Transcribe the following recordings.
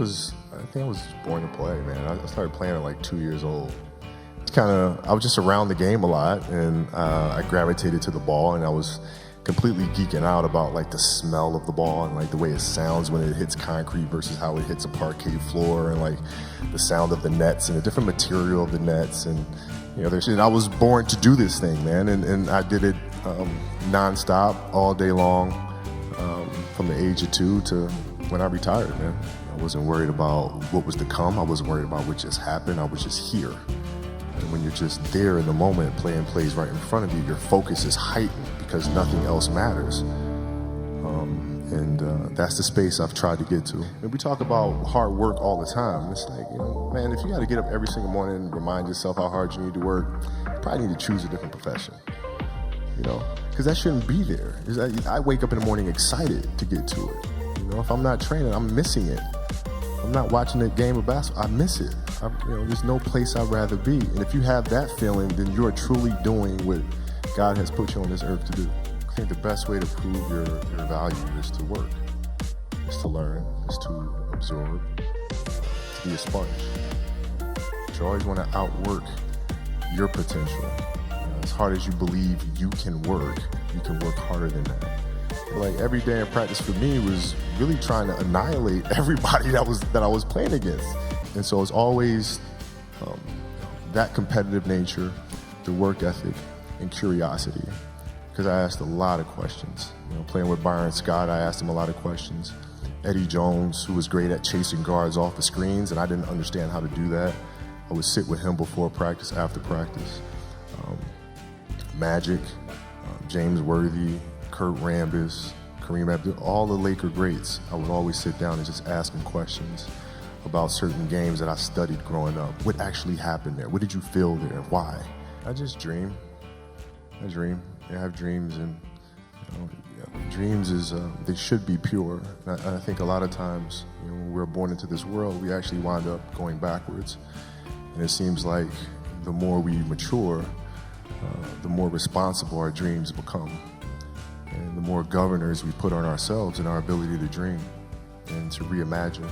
I think I was just born to play, man. I started playing at like 2 years old. I was just around the game a lot, and I gravitated to the ball, and I was completely geeking out about like the smell of the ball and like the way it sounds when it hits concrete versus how it hits a parquet floor, and like the sound of the nets and the different material of the nets, and I was born to do this thing, man, and I did it nonstop all day long, from the age of 2 to when I retired, man. I wasn't worried about what was to come. I wasn't worried about what just happened. I was just here. And when you're just there in the moment, playing plays right in front of you, your focus is heightened because nothing else matters. That's the space I've tried to get to. And we talk about hard work all the time. It's like, man, if you got to get up every single morning and remind yourself how hard you need to work, you probably need to choose a different profession, because that shouldn't be there. I wake up in the morning excited to get to it. If I'm not training, I'm missing it. I'm not watching a game of basketball, I miss it. There's no place I'd rather be. And if you have that feeling, then you're truly doing what God has put you on this earth to do. I think the best way to prove your value is to work, is to learn, is to absorb, to be a sponge. You always want to outwork your potential. As hard as you believe you can work harder than that. Like every day in practice for me was really trying to annihilate everybody that I was playing against. And so it's always that competitive nature, the work ethic, and curiosity. Because I asked a lot of questions. Playing with Bryant Scott, I asked him a lot of questions. Eddie Jones, who was great at chasing guards off the screens, and I didn't understand how to do that. I would sit with him before practice, after practice. Magic, James Worthy, Kurt Rambis, Kareem Abdul, all the Laker greats. I would always sit down and just ask them questions about certain games that I studied growing up. What actually happened there? What did you feel there? Why? I just dream. I dream. I have dreams, and dreams they should be pure. And I think a lot of times, when we're born into this world, we actually wind up going backwards. And it seems like the more we mature, the more responsible our dreams become. And the more governors we put on ourselves and our ability to dream and to reimagine.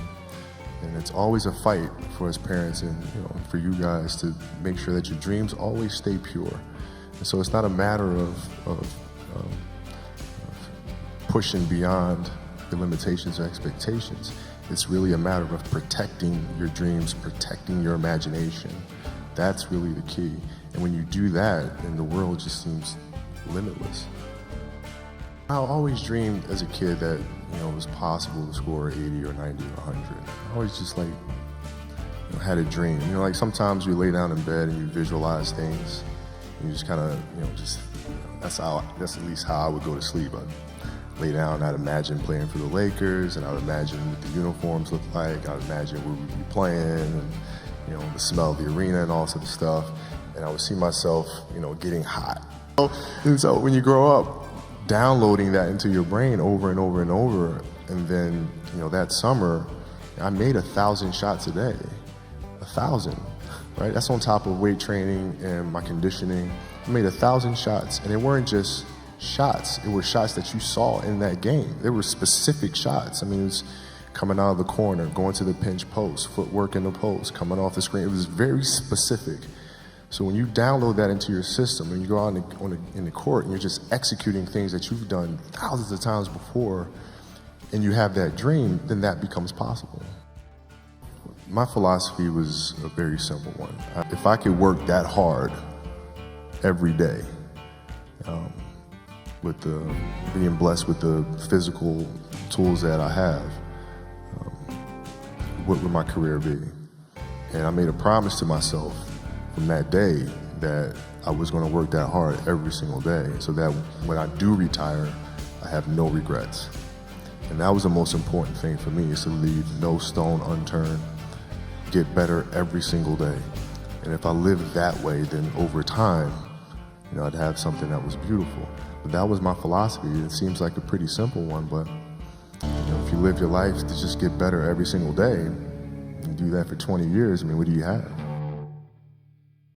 And it's always a fight for us parents and for you guys to make sure that your dreams always stay pure. And so it's not a matter of pushing beyond the limitations or expectations. It's really a matter of protecting your dreams, protecting your imagination. That's really the key. And when you do that, then the world just seems limitless. I always dreamed as a kid that it was possible to score 80 or 90 or 100. I always just had a dream. Like sometimes you lay down in bed and you visualize things, and you just kind of that's at least how I would go to sleep. I'd lay down, I'd imagine playing for the Lakers, and I'd imagine what the uniforms look like. I'd imagine where we'd be playing, and the smell of the arena and all sorts of stuff. And I would see myself, getting hot. And so when you grow up, downloading that into your brain over and over and over, and then that summer I made 1,000 shots a day. 1,000, right? That's on top of weight training and my conditioning. I made 1,000 shots, and they weren't just shots. It were shots that you saw in that game. They were specific shots. I mean, it was coming out of the corner, going to the pinch post, footwork in the post, coming off the screen. It was very specific. So when you download that into your system and you go out in the court and you're just executing things that you've done thousands of times before, and you have that dream, then that becomes possible. My philosophy was a very simple one. If I could work that hard every day, with being blessed with the physical tools that I have, what would my career be? And I made a promise to myself from that day that I was going to work that hard every single day, so that when I do retire, I have no regrets. And that was the most important thing for me, is to leave no stone unturned, get better every single day. And if I lived that way, then over time, I'd have something that was beautiful. But that was my philosophy. It seems like a pretty simple one, but if you live your life to just get better every single day, and do that for 20 years, what do you have?